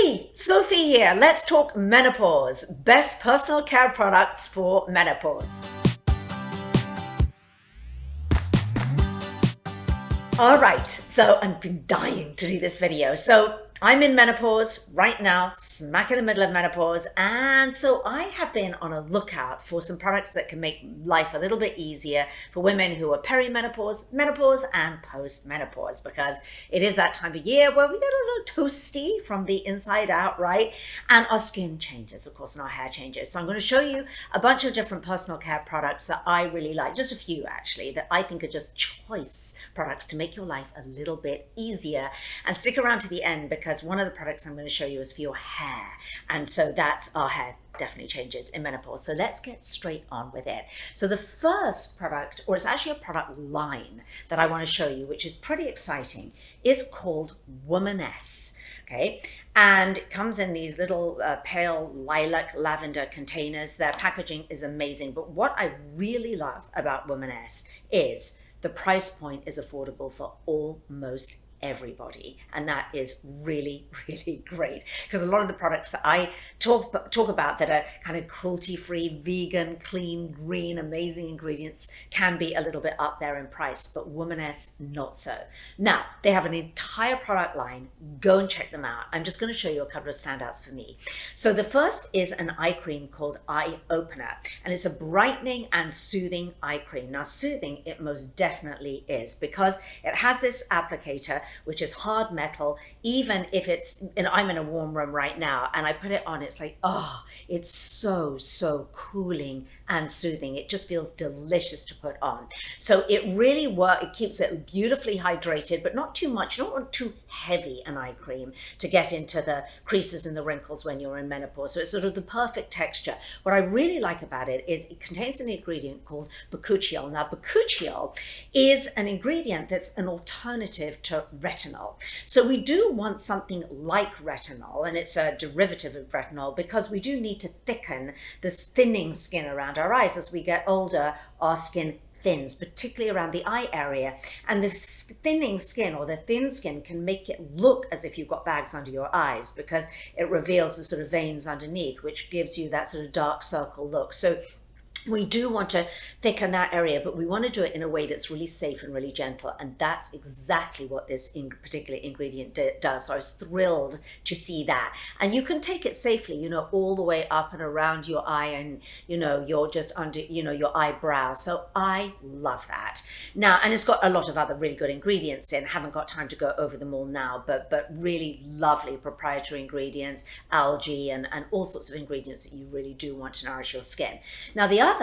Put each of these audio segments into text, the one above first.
Hey, Sophie here. Let's talk menopause. Best personal care products for menopause. All right, so I've been dying to do this video. So I'm in menopause right now, smack in the middle of menopause. And so I have been on a lookout for some products that can make life a little bit easier for women who are perimenopause, menopause, and post-menopause, because it is that time of year where we get a little toasty from the inside out, right? And our skin changes, of course, and our hair changes. So I'm going to show you a bunch of different personal care products that I really like, just a few actually, that I think are just choice products to make your life a little bit easier. And stick around to the end, because one of the products I'm going to show you is for your hair. And so that's our hair definitely changes in menopause. So let's get straight on with it. So the first product, or it's actually a product line that I want to show you, which is pretty exciting, is called Womaness. Okay, and it comes in these little pale lilac lavender containers. Their packaging is amazing, but what I really love about Womaness is the price point is affordable for almost everybody, and that is really, really great, because a lot of the products that I talk about that are kind of cruelty-free, vegan, clean, green, amazing ingredients can be a little bit up there in price, but Womaness not so. Now they have an entire product line. Go and check them out. I'm just going to show you a couple of standouts for me. So the first is an eye cream called Eye Opener, and it's a brightening and soothing eye cream. Now soothing it most definitely is, because it has this applicator which is hard metal. Even if it's, and I'm in a warm room right now, and I put it on, it's like, oh, it's so cooling and soothing. It just feels delicious to put on. So it really works. It keeps it beautifully hydrated, but not too much. You don't want too heavy an eye cream to get into the creases and the wrinkles when you're in menopause. So it's sort of the perfect texture. What I really like about it is it contains an ingredient called bakuchiol. Now, bakuchiol is an ingredient that's an alternative to retinol. So we do want something like retinol, and it's a derivative of retinol, because we do need to thicken this thinning skin around our eyes. As we get older, our skin thins, particularly around the eye area, and the thinning skin, or the thin skin, can make it look as if you've got bags under your eyes, because it reveals the sort of veins underneath, which gives you that sort of dark circle look. So we do want to thicken that area, but we want to do it in a way that's really safe and really gentle. And that's exactly what this particular ingredient does. So I was thrilled to see that. And you can take it safely, you know, all the way up and around your eye, and, you know, you're just under, you know, your eyebrow. So I love that. Now, and it's got a lot of other really good ingredients in. Haven't got time to go over them all now, but really lovely proprietary ingredients, algae, and all sorts of ingredients that you really do want to nourish your skin. Now, the other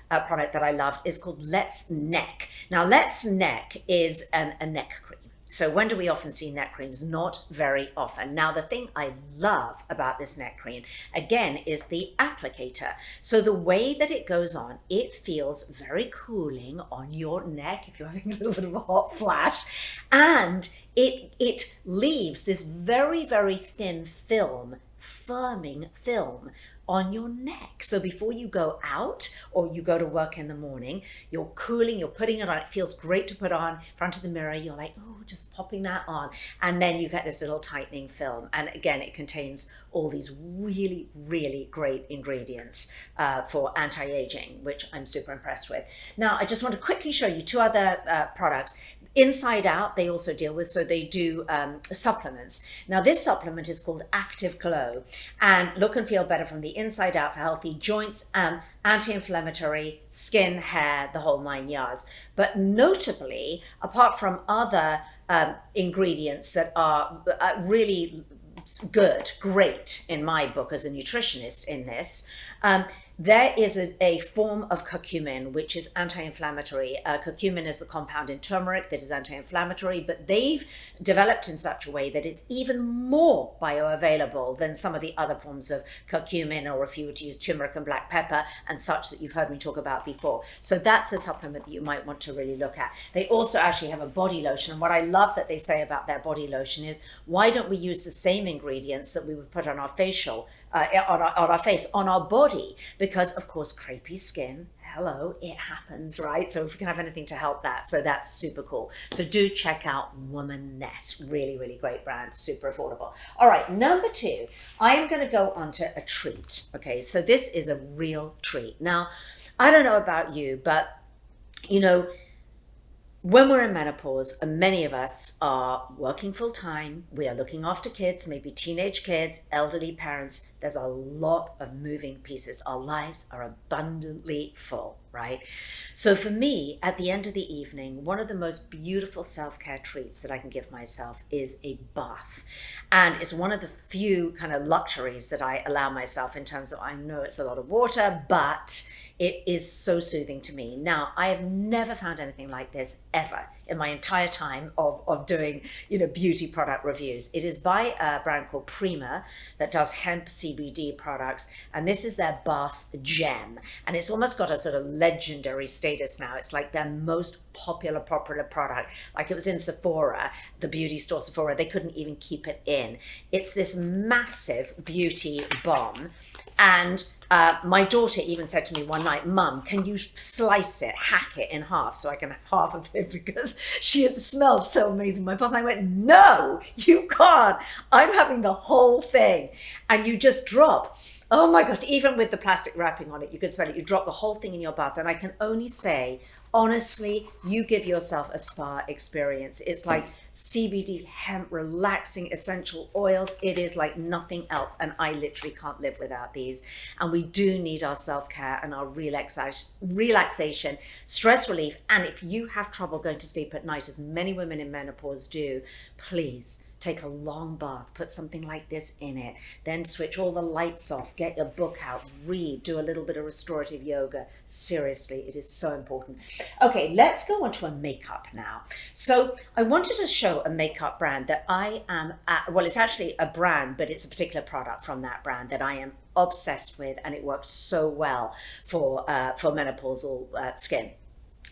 product that I loved is called Let's Neck. Now, Let's Neck is a neck cream. So when do we often see neck creams? Not very often. Now, the thing I love about this neck cream, again, is the applicator. So the way that it goes on, it feels very cooling on your neck if you're having a little bit of a hot flash. And it leaves this very, very thin film, firming film on your neck. So before you go out or you go to work in the morning, you're cooling, you're putting it on. It feels great to put on in front of the mirror. You're like, oh, just popping that on. And then you get this little tightening film. And again, it contains all these really, really great ingredients for anti-aging, which I'm super impressed with. Now, I just want to quickly show you two other products. Inside Out, they also deal with, so they do supplements. Now, this supplement is called Active Glow, and look and feel better from the inside out for healthy joints, anti-inflammatory, skin, hair, the whole 9 yards. But notably, apart from other ingredients that are really great in my book as a nutritionist in this, there is a form of curcumin which is anti-inflammatory. Curcumin is the compound in turmeric that is anti-inflammatory, but they've developed in such a way that it's even more bioavailable than some of the other forms of curcumin, or if you were to use turmeric and black pepper and such that you've heard me talk about before. So that's a supplement that you might want to really look at. They also actually have a body lotion, and what I love that they say about their body lotion is, why don't we use the same ingredients that we would put on our facial, on our face, on our body? Because of course, crepey skin hello, it happens, right? So if we can have anything to help that, so that's super cool. So do check out Woman Nest. Really, really great brand, super affordable. All right, number 2, I am going to go on to a treat. Okay, so this is a real treat. Now, I don't know about you, but you know, when we're in menopause, and many of us are working full time, we are looking after kids, maybe teenage kids, elderly parents, there's a lot of moving pieces. Our lives are abundantly full, right? So for me, at the end of the evening, one of the most beautiful self-care treats that I can give myself is a bath. And it's one of the few kind of luxuries that I allow myself, in terms of, I know it's a lot of water, but it is so soothing to me. Now, I have never found anything like this ever in my entire time of doing, beauty product reviews. It is by a brand called Prima that does hemp CBD products, and this is their bath gem. And it's almost got a sort of legendary status now. It's like their most popular product. Like it was in Sephora, the beauty store Sephora, they couldn't even keep it in. It's this massive beauty bomb. And my daughter even said to me one night, Mum, can you slice it, hack it in half so I can have half of it, because she had smelled so amazing. My bath, I went, no, you can't. I'm having the whole thing. And you just drop. Oh my gosh, even with the plastic wrapping on it, you can smell it. You drop the whole thing in your bath. And I can only say, honestly, you give yourself a spa experience. It's like CBD, hemp, relaxing essential oils. It is like nothing else. And I literally can't live without these. And we do need our self-care and our relaxation, stress relief. And if you have trouble going to sleep at night, as many women in menopause do, please take a long bath, put something like this in it, then switch all the lights off, get your book out, read, do a little bit of restorative yoga. Seriously, it is so important. Okay, let's go on to a makeup now. So I wanted to show a makeup brand that I am well, it's actually a brand, but it's a particular product from that brand that I am obsessed with, and it works so well for menopausal skin.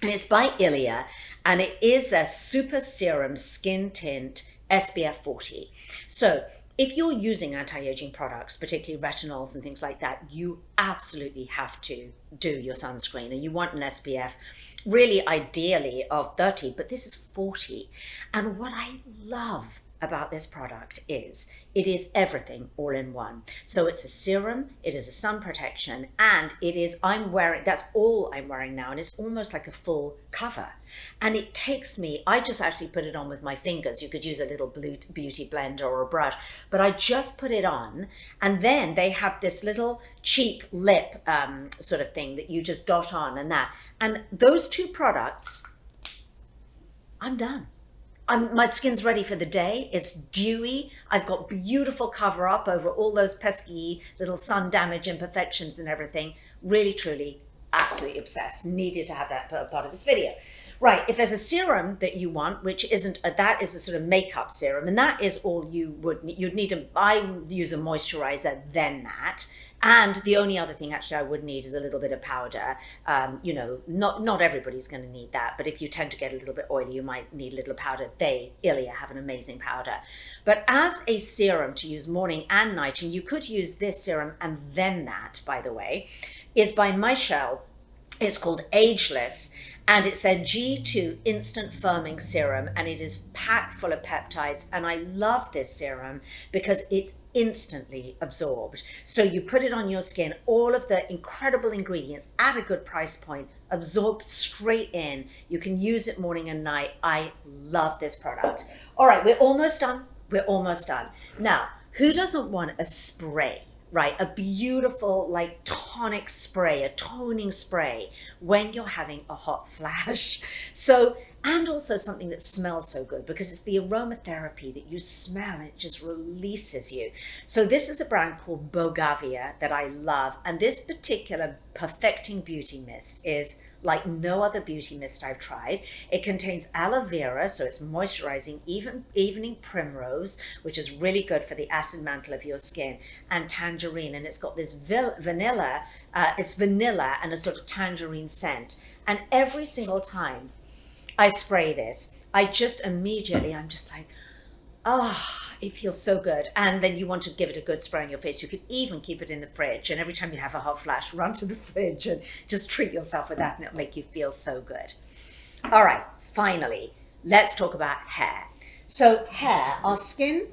And it's by Ilia, and it is their Super Serum Skin Tint SPF 40. So if you're using anti-aging products, particularly retinols and things like that, you absolutely have to do your sunscreen, and you want an SPF really ideally of 30, but this is 40. And what I love about this product is it is everything all in one. So it's a serum, it is a sun protection, and it is, that's all I'm wearing now, and it's almost like a full cover. And it takes me, I just actually put it on with my fingers. You could use a little beauty blender or a brush, but I just put it on, and then they have this little cheek lip sort of thing that you just dot on, and those two products, I'm done. My skin's ready for the day. It's dewy. I've got beautiful cover up over all those pesky little sun damage imperfections and everything. Really, truly, absolutely obsessed. Needed to have that part of this video. Right, if there's a serum that you want, which isn't, that is a sort of makeup serum, and that is all you'd need. I use a moisturizer, then that. And the only other thing actually I would need is a little bit of powder. Not everybody's going to need that, but if you tend to get a little bit oily, you might need a little powder. Ilia have an amazing powder. But as a serum to use morning and night, and you could use this serum and then that, by the way, is by Michelle. It's called Ageless, and it's their G2 Instant Firming Serum, and it is packed full of peptides. And I love this serum because it's instantly absorbed. So you put it on your skin, all of the incredible ingredients at a good price point, absorbed straight in. You can use it morning and night. I love this product. All right, we're almost done. We're almost done. Now, who doesn't want a spray? Right, a beautiful like tonic spray, a toning spray when you're having a hot flash. So, and also something that smells so good because it's the aromatherapy that you smell and it just releases you. So this is a brand called Bogavia that I love. And this particular perfecting beauty mist is like no other beauty mist I've tried. It contains aloe vera, so it's moisturizing, evening primrose, which is really good for the acid mantle of your skin, and tangerine. And it's got this vanilla, it's vanilla and a sort of tangerine scent. And every single time I spray this, I just immediately, I'm just like, oh, it feels so good. And then you want to give it a good spray on your face. You could even keep it in the fridge. And every time you have a hot flash, run to the fridge and just treat yourself with that, and it'll make you feel so good. All right, finally, let's talk about hair. So our skin,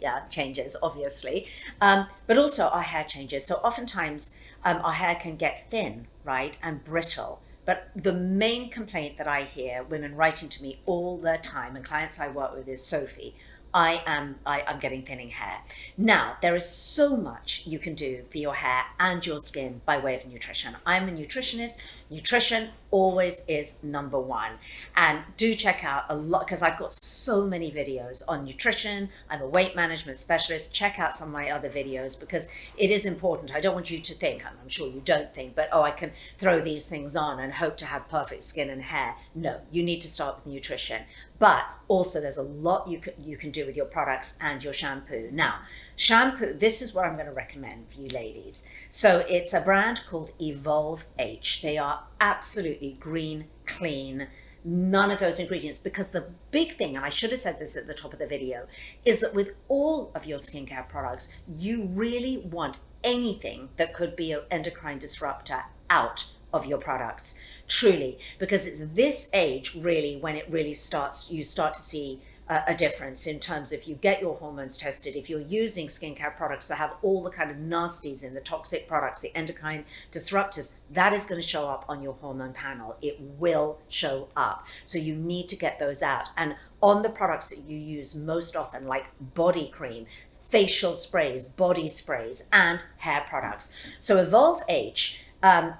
yeah, changes, obviously, but also our hair changes. So oftentimes our hair can get thin, right, and brittle. But the main complaint that I hear women writing to me all the time, and clients I work with, is, Sophie, I'm getting thinning hair. Now, there is so much you can do for your hair and your skin by way of nutrition. I'm a nutritionist. Nutrition always is number one. And do check out a lot, because I've got so many videos on nutrition. I'm a weight management specialist. Check out some of my other videos, because it is important. I don't want you to think, I'm sure you don't think, but I can throw these things on and hope to have perfect skin and hair. No, you need to start with nutrition. But also there's a lot you can do with your products and your shampoo. Now, shampoo, this is what I'm going to recommend for you ladies. So it's a brand called Evolve H. They are absolutely green, clean, none of those ingredients, because the big thing, and I should have said this at the top of the video, is that with all of your skincare products, you really want anything that could be an endocrine disruptor out of your products, truly, because it's this age really when it really starts, you start to see a difference in terms of, if you get your hormones tested, if you're using skincare products that have all the kind of nasties in the toxic products, the endocrine disruptors, that is going to show up on your hormone panel. It will show up. So you need to get those out. And on the products that you use most often, like body cream, facial sprays, body sprays, and hair products. So Evolve H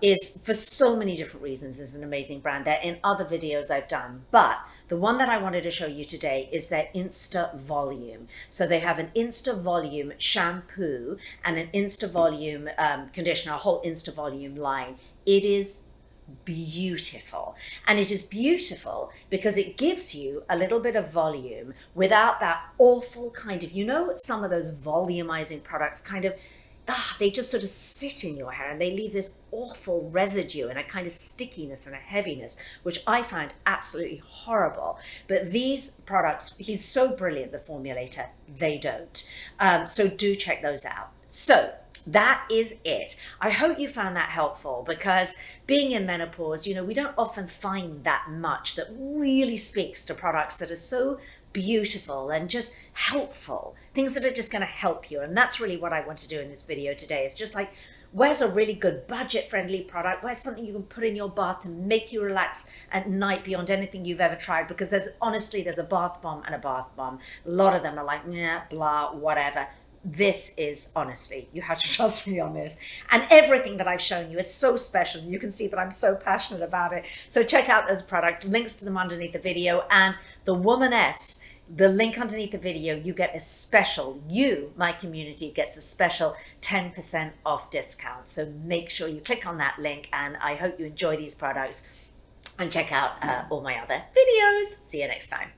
is, for so many different reasons, is an amazing brand. They're in other videos I've done, but the one that I wanted to show you today is their Insta Volume. So they have an Insta Volume shampoo and an Insta Volume conditioner, a whole Insta Volume line. It is beautiful, and it is beautiful because it gives you a little bit of volume without that awful kind of, some of those volumizing products kind of, they just sort of sit in your hair and they leave this awful residue and a kind of stickiness and a heaviness, which I find absolutely horrible. But these products, he's so brilliant, the formulator, they don't. So do check those out. So that is it. I hope you found that helpful, because being in menopause, we don't often find that much that really speaks to products that are so beautiful and just helpful, things that are just going to help you. And that's really what I want to do in this video today. It's just like, where's a really good budget-friendly product? Where's something you can put in your bath to make you relax at night beyond anything you've ever tried? Because there's a bath bomb and a bath bomb. A lot of them are like, nah, blah, whatever. This is, honestly, you have to trust me on this. And everything that I've shown you is so special. You can see that I'm so passionate about it. So check out those products, links to them underneath the video. And the Womaness, the link underneath the video, you get a special, my community gets a special 10% off discount. So make sure you click on that link, and I hope you enjoy these products, and check out all my other videos. See you next time.